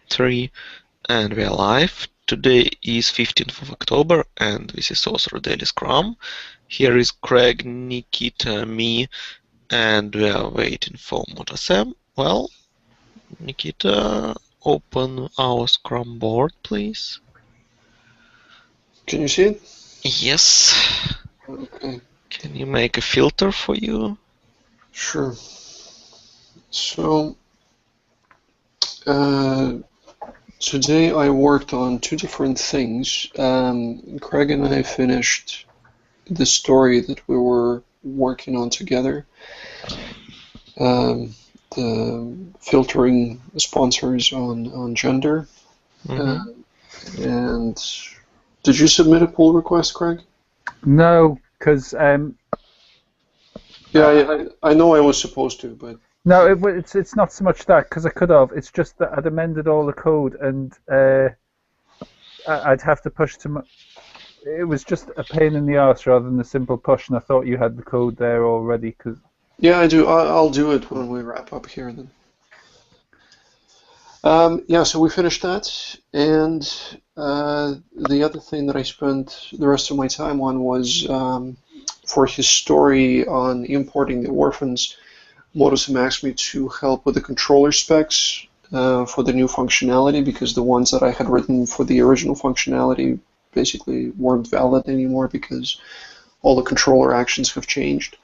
3, and we are live. Today is 15th of October, and this is Author Daily Scrum. Here is Craig, Nikita, me, and we are waiting for Motasem. Well, Nikita, open our Scrum board, please. Can you see it? Yes. Okay. Can you make a filter for you? Sure. So, today I worked on two different things. Craig and I finished the story that we were working on together. The filtering sponsors on gender. And did you submit a pull request, Craig? No, because yeah, I know I was supposed to, but no, it's not so much that, because I could have. It's just that I'd amended all the code, and I'd have to push to. It was just a pain in the arse rather than a simple push, and I thought you had the code there already. Yeah, I do. I'll do it when we wrap up here then. Yeah, so we finished that, and the other thing that I spent the rest of my time on was for his story on importing the orphans. Motasem asked me to help with the controller specs for the new functionality, because the ones that I had written for the original functionality basically weren't valid anymore because all the controller actions have changed.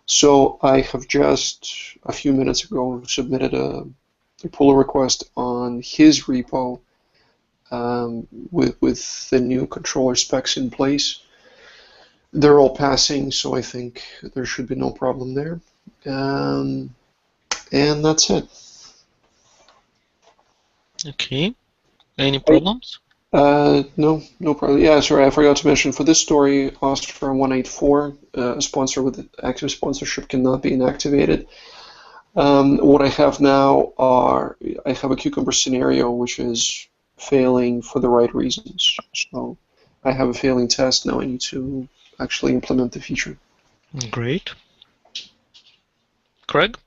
So I have just a few minutes ago submitted a pull request on his repo with the new controller specs in place. They're all passing, so I think there should be no problem there. And that's it. Okay. Any problems? No problem. Yeah, sorry, I forgot to mention, for this story, Oscar 184, a sponsor with active sponsorship cannot be inactivated. What I have now I have a Cucumber scenario which is failing for the right reasons. So I have a failing test. Now I need to actually implement the feature. Great. Craig?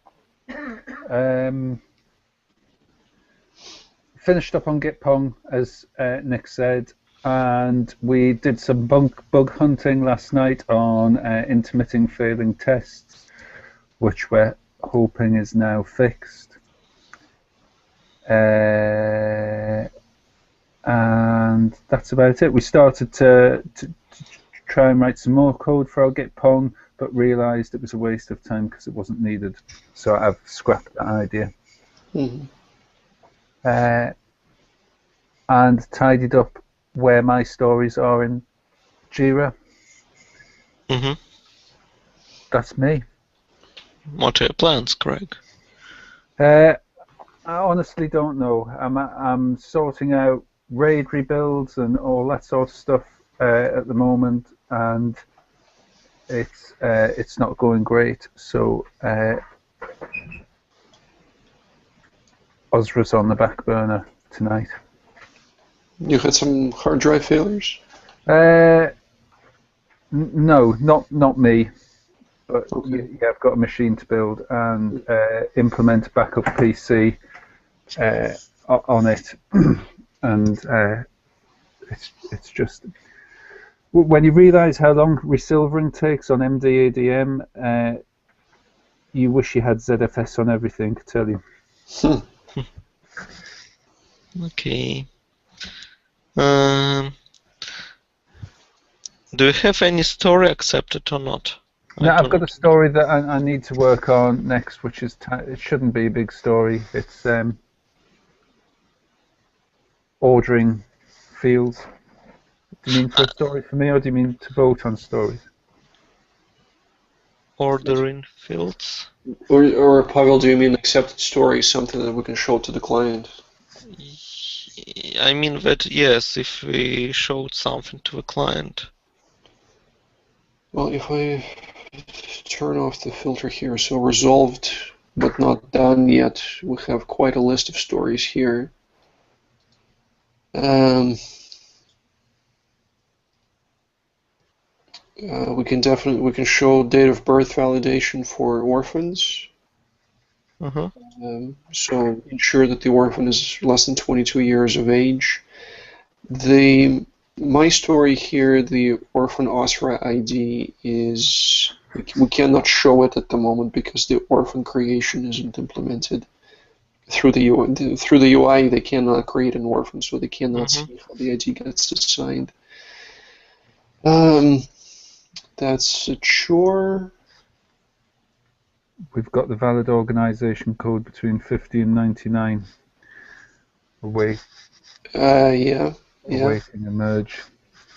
Finished up on Gitpong, as Nick said, and we did some bug hunting last night on intermittent failing tests, which we're hoping is now fixed. And that's about it. We started to try and write some more code for our Gitpong, but realised it was a waste of time because it wasn't needed. So I've scrapped that idea. Mm-hmm. And tidied up where my stories are in Jira. Mm-hmm. That's me. What are your plans, Craig? I honestly don't know. I'm sorting out RAID rebuilds and all that sort of stuff at the moment, and it's not going great. So Ozra's on the back burner tonight. You had some hard drive failures? No, not me. But okay. yeah, I've got a machine to build and implement a backup PC on it, and it's just when you realise how long resilvering takes on MDADM, you wish you had ZFS on everything. I tell you. Okay. Do you have any story accepted or not? No, I've got a story that I need to work on next, which is it shouldn't be a big story. It's ordering fields. Do you mean for a story for me, or do you mean to vote on stories? Ordering fields? Or Pavel, do you mean accepted story, something that we can show to the client? I mean that, yes, if we showed something to the client. Well, if I turn off the filter here, so resolved but not done yet, we have quite a list of stories here. We can show date of birth validation for orphans. Uh-huh. So ensure that the orphan is less than 22 years of age. My story here, the orphan OSRA ID is, we cannot show it at the moment because the orphan creation isn't implemented. Through the UI, they cannot create an orphan, so they cannot see how the ID gets assigned. That's a chore. We've got the valid organisation code between 50 and 99. Yeah. Awaiting a merge.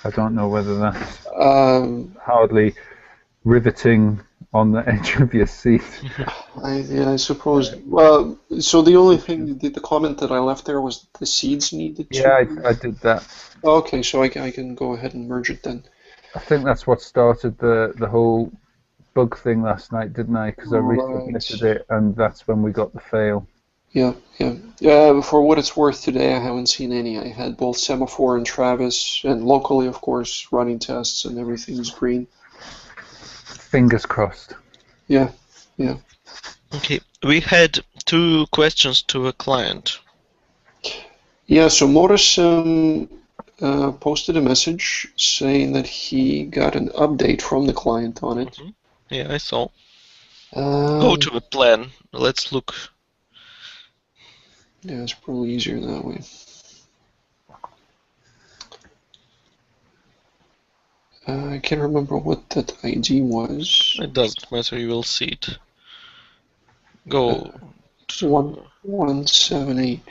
I don't know whether that's Um, hardly riveting on the edge of your seat. I suppose. Well, so the only thing, the comment that I left there was the seeds needed to. Yeah, I did that. Okay, so I can go ahead and merge it then. I think that's what started the whole bug thing last night, didn't I? Because I resubmitted it, and that's when we got the fail. Yeah. For what it's worth, today I haven't seen any. I had both Semaphore and Travis, and locally, of course, running tests, and everything's green. Fingers crossed. Yeah. Okay, we had 2 questions to a client. Yeah, so Morris posted a message saying that he got an update from the client on it. Yeah, I saw. Go to the plan. Let's look. Yeah, it's probably easier that way. I can't remember what that ID was. It doesn't matter, you will see it. Go. 178.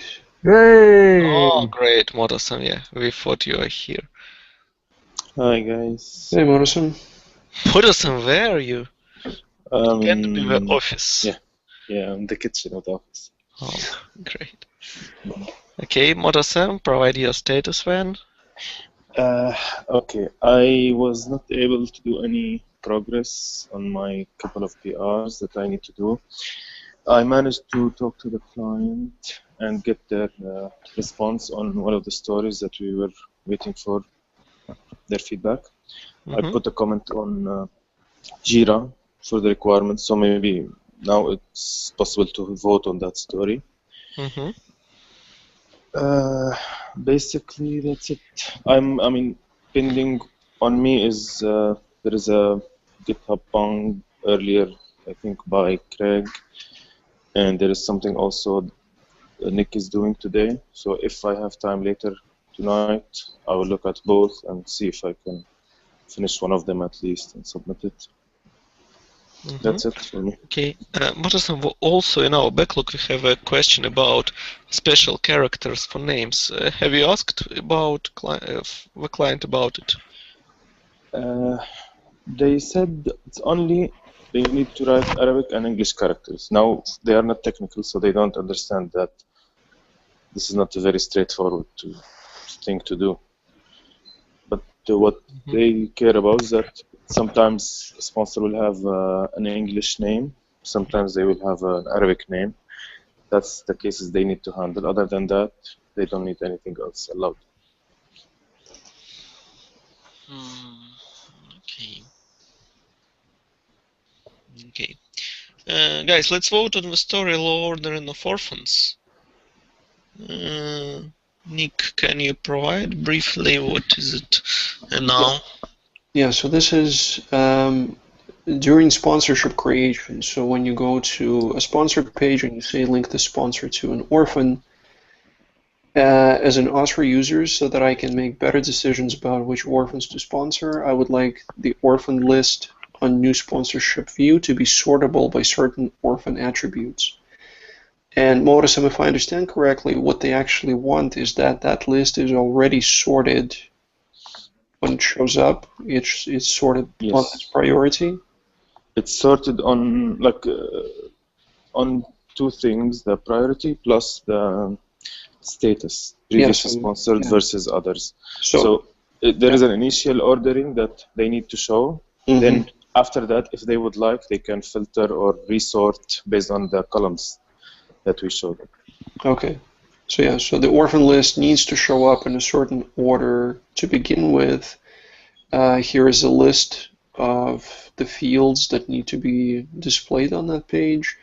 Yay! Oh, great, Motosan, yeah, we thought you are here. Hi guys. Hey, Morrison. Motosan, where are you? Can be the office. Yeah, in the kitchen of the office. Oh, great. Okay, Motosan, provide your status then. Okay, I was not able to do any progress on my couple of PRs that I need to do. I managed to talk to the client and get their response on one of the stories that we were waiting for their feedback. I put a comment on Jira for the requirements, so maybe now it's possible to vote on that story. Basically, that's it. I mean, pending on me is there is a GitHub bang earlier, I think, by Craig, and there is something also Nick is doing today. So if I have time later tonight, I will look at both and see if I can finish one of them at least and submit it. That's it for me. Okay, Motosan, also in our backlog we have a question about special characters for names. Have you asked about the client about it? They said it's only they need to write Arabic and English characters. Now they are not technical, so they don't understand that this is not a very straightforward thing to do. But what they care about is that sometimes a sponsor will have an English name, sometimes they will have an Arabic name. That's the cases they need to handle. Other than that, they don't need anything else allowed. Okay. Guys, let's vote on the story law ordering of orphans. Nick, can you provide briefly what is it now? Yeah, so this is during sponsorship creation. So when you go to a sponsored page and you say link the sponsor to an orphan, as an OSRA user, so that I can make better decisions about which orphans to sponsor, I would like the orphan list on new sponsorship view to be sortable by certain orphan attributes. And Morrison, if I understand correctly, what they actually want is that that list is already sorted when it shows up. It's sorted on its priority. It's sorted on on 2 things: the priority plus the status, previously sponsored versus others. So there is an initial ordering that they need to show. Then after that, if they would like, they can filter or resort based on the columns that we showed them. Okay. So yeah, so the orphan list needs to show up in a certain order to begin with. Here is a list of the fields that need to be displayed on that page.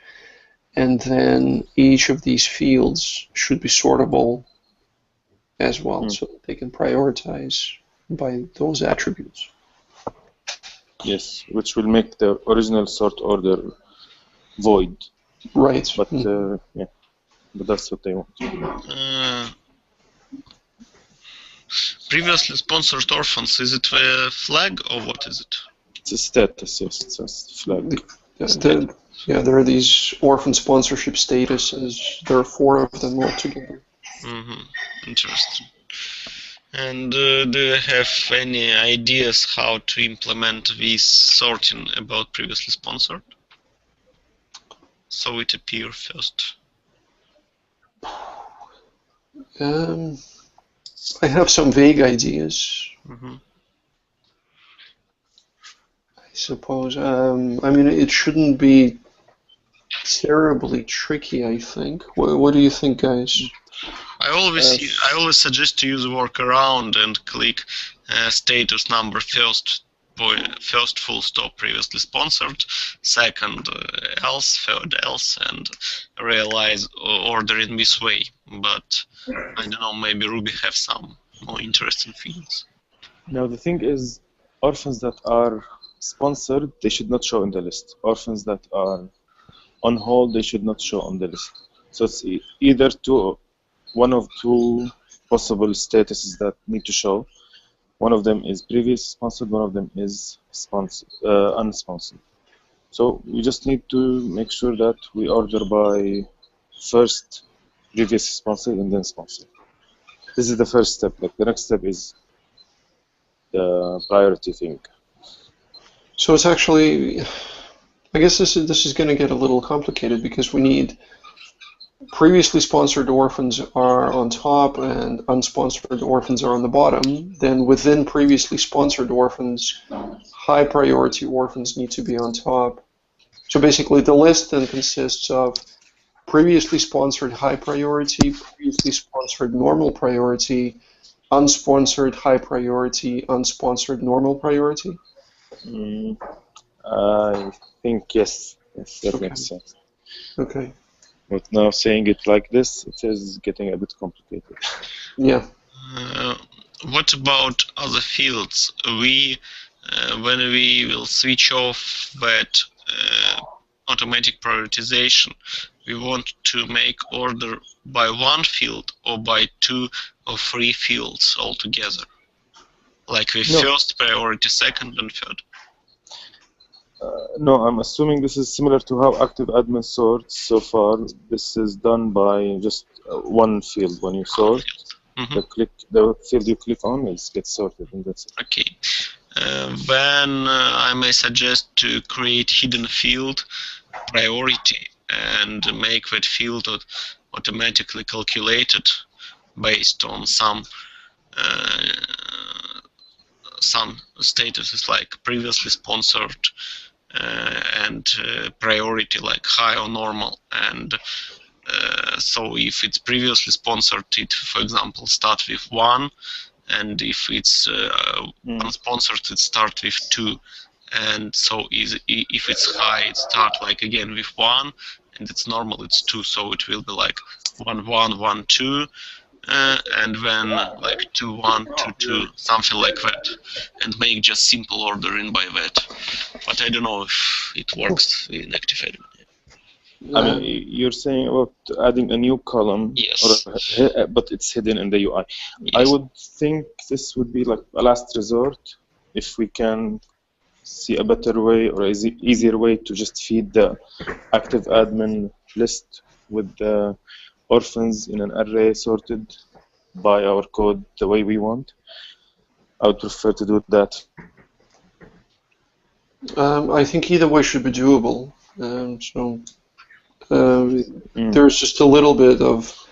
and then each of these fields should be sortable as well, so that they can prioritize by those attributes. Yes, which will make the original sort order void. Right. But yeah, but that's what they want. Previously sponsored orphans, is it a flag or what is it? It's a status, yes, it's a flag. Yeah, there are these orphan sponsorship statuses. There are 4 of them altogether. Interesting. And do you have any ideas how to implement this sorting about previously sponsored? So it appears first. I have some vague ideas. I suppose. I mean, it shouldn't be terribly tricky, I think. What do you think, guys? I always suggest to use workaround and click status number first full stop previously sponsored, second else, third else, and realize order in this way. But I don't know, maybe Ruby have some more interesting things. Now the thing is, orphans that are sponsored, they should not show in the list. Orphans that are on hold, they should not show on the list. So it's either one of 2 possible statuses that need to show. One of them is previous sponsored, one of them is unsponsored. So we just need to make sure that we order by first previous sponsored and then sponsored. This is the first step. Like the next step is the priority thing. So it's actually, I guess this is going to get a little complicated because we need previously sponsored orphans are on top and unsponsored orphans are on the bottom. Then within previously sponsored orphans, high priority orphans need to be on top. So basically the list then consists of previously sponsored high priority, previously sponsored normal priority, unsponsored high priority, unsponsored normal priority. I think yes, that makes sense. Okay. But now saying it like this, it is getting a bit complicated. Yeah. What about other fields? When we will switch off that automatic prioritization, we want to make order by 1 field or by 2 or 3 fields altogether, like with first priority, second, and third. No, I'm assuming this is similar to how active admin sorts so far. This is done by just 1 field. When you sort, the field you click on gets sorted, and that's it. Okay. Then I may suggest to create hidden field priority and make that field automatically calculated based on some statuses like previously sponsored and priority like high or normal. And so if it's previously sponsored, it, for example, starts with 1, and if it's unsponsored, it starts with 2. And so if it's high, it starts like again with 1, and it's normal, it's 2. So it will be like 1 1 1 2. And then like 2 1 2 2, something like that, and make just simple ordering by that. But I don't know if it works in active admin. I mean, you're saying about adding a new column, yes, but it's hidden in the UI. Yes. I would think this would be like a last resort if we can see a better way or easier way to just feed the active admin list with the orphans in an array sorted by our code the way we want. I would prefer to do that. I think either way should be doable. There's just a little bit of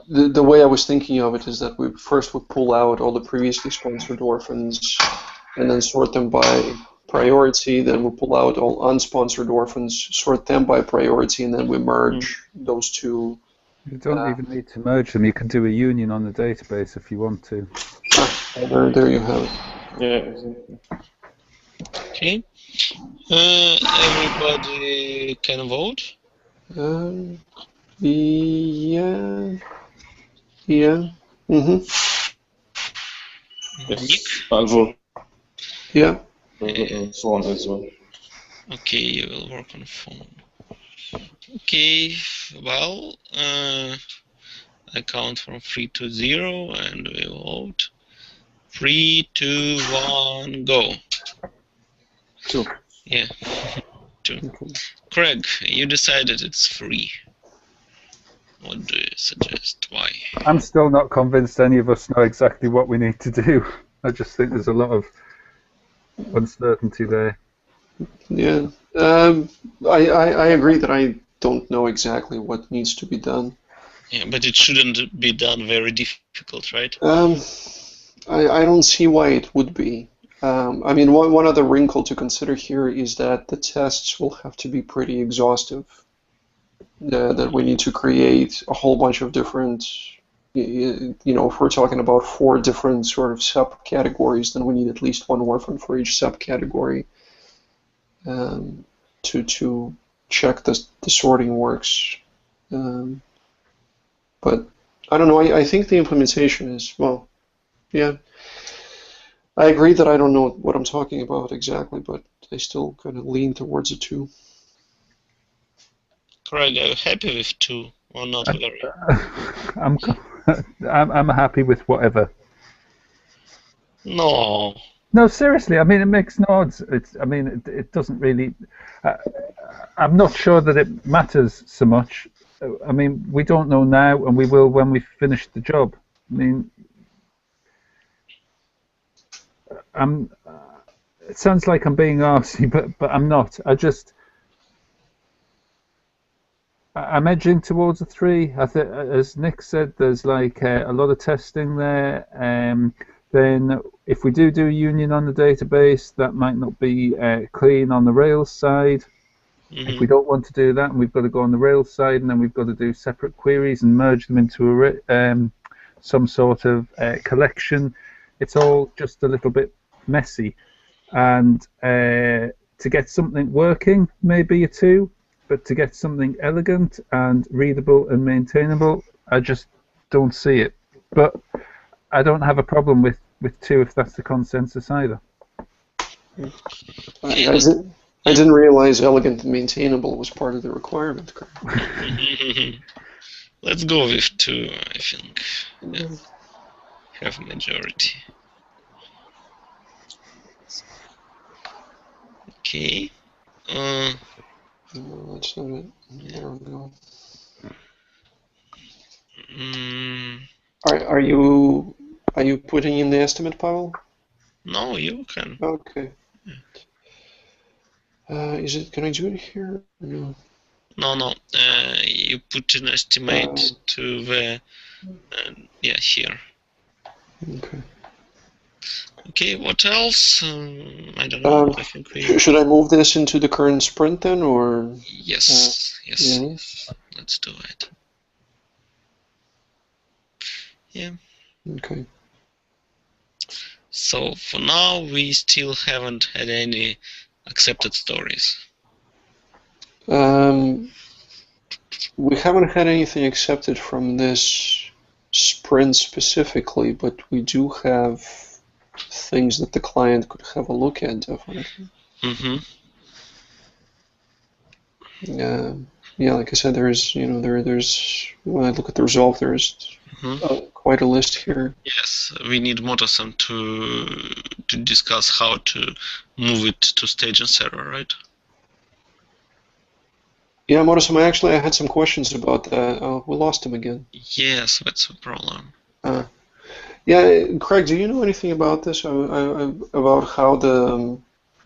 the way I was thinking of it is that we first would pull out all the previously sponsored orphans and then sort them by priority. Then we pull out all unsponsored orphans, sort them by priority, and then we merge those 2. You don't even need to merge them. You can do a union on the database if you want to. There you have it. Yeah. Okay. Everybody can vote. Yeah. Yeah. Mm-hmm. Yes, I'll vote Yeah. phone as well. Okay, you will work on phone. Okay, well, I count from 3 to 0 and we vote. 3, 2, 1, go. 2. Yeah, 2. Okay. Craig, you decided it's free. What do you suggest? Why? I'm still not convinced any of us know exactly what we need to do. I just think there's a lot of uncertainty there. Yeah. I agree that I don't know exactly what needs to be done. Yeah, but it shouldn't be done very difficult, right? I don't see why it would be. I mean, one other wrinkle to consider here is that the tests will have to be pretty exhaustive. That we need to create a whole bunch of different, you know, if we're talking about 4 different sort of subcategories, then we need at least 1 orphan for each subcategory to check the sorting works. But I don't know. I think the implementation is, well, yeah. I agree that I don't know what I'm talking about exactly, but I still kind of lean towards it too. Craig, are you happy with 2 or not very? I'm happy with whatever. No. No, seriously. I mean, it makes no odds. I mean, it doesn't really. I'm not sure that it matters so much. I mean, we don't know now, and we will when we finish the job. I mean, it sounds like I'm being arsy, but I'm not. I'm edging towards a 3. As Nick said, there's like a lot of testing there. Then if we do union on the database, that might not be clean on the Rails side. Mm-hmm. If we don't want to do that, and we've got to go on the Rails side, and then we've got to do separate queries and merge them into some sort of collection, it's all just a little bit messy. And to get something working, maybe a 2, but to get something elegant and readable and maintainable, I just don't see it. But I don't have a problem with 2 if that's the consensus either. I didn't realize elegant and maintainable was part of the requirement. Let's go with 2, I think. Yeah. Have majority. Okay. No, that's not it. There we go. Are you putting in the estimate, Pavel? No, you can. Okay. Is it? Can I do it here? No. No. You put an estimate to the here. Okay. Okay. What else? I don't know. I think should I move this into the current sprint then, or? Yes. Yes. Let's do it. Yeah. Okay. So for now, we still haven't had any accepted stories. We haven't had anything accepted from this sprint specifically, but we do have things that the client could have a look at, definitely. Mm-hmm. Yeah, like I said, there's when I look at the resolve, there's quite a list here. Yes, we need Motorsam to discuss how to move it to stage and server, right? Yeah, Motorsam, I had some questions about that. We lost him again. Yes, that's the problem. Yeah, Craig, do you know anything about this? About how the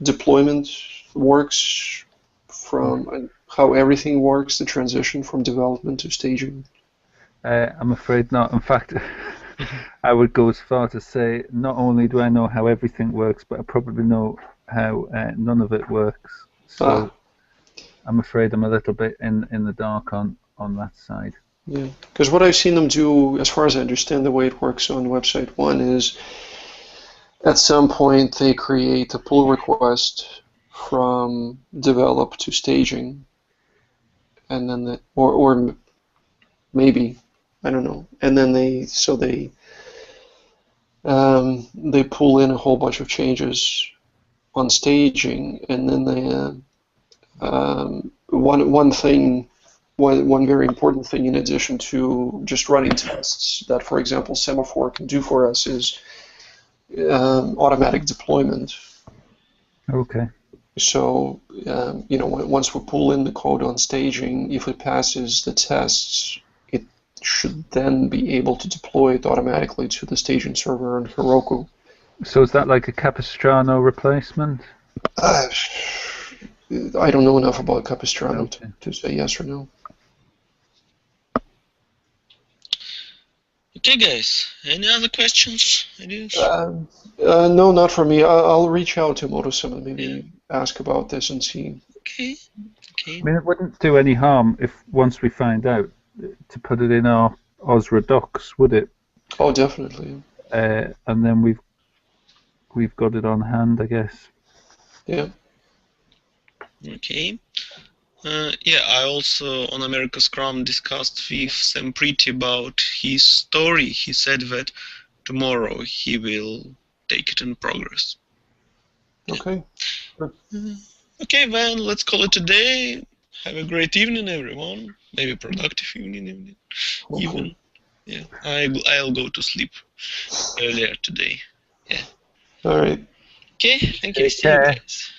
deployment works, from how everything works, the transition from development to staging? I'm afraid not. In fact, I would go as far to say not only do I know how everything works, but I probably know how none of it works. So I'm afraid I'm a little bit in the dark on that side. Yeah, because what I've seen them do, as far as I understand the way it works on website 1, is at some point they create a pull request from develop to staging, and then or maybe, I don't know, and then they pull in a whole bunch of changes on staging, and then they one very important thing in addition to just running tests that, for example, Semaphore can do for us is automatic deployment. Okay. So, once we pull in the code on staging, if it passes the tests, it should then be able to deploy it automatically to the staging server on Heroku. So is that like a Capistrano replacement? I don't know enough about Capistrano Okay. to say yes or no. Okay, guys. Any other questions? Ideas? No, not for me. I'll reach out to Motosim and maybe ask about this and see. Okay. Okay. I mean, it wouldn't do any harm if once we find out to put it in our Osra docs, would it? Oh, definitely. And then we've got it on hand, I guess. Yeah. Okay. Yeah, I also on AmericasScrum discussed with Sam Pretty about his story. He said that tomorrow he will take it in progress. Okay. Sure. Okay, then let's call it a day. Have a great evening, everyone. Maybe productive evening. Even. Yeah, I'll go to sleep earlier today. Yeah. All right. Okay, thank you. Take See you care. guys.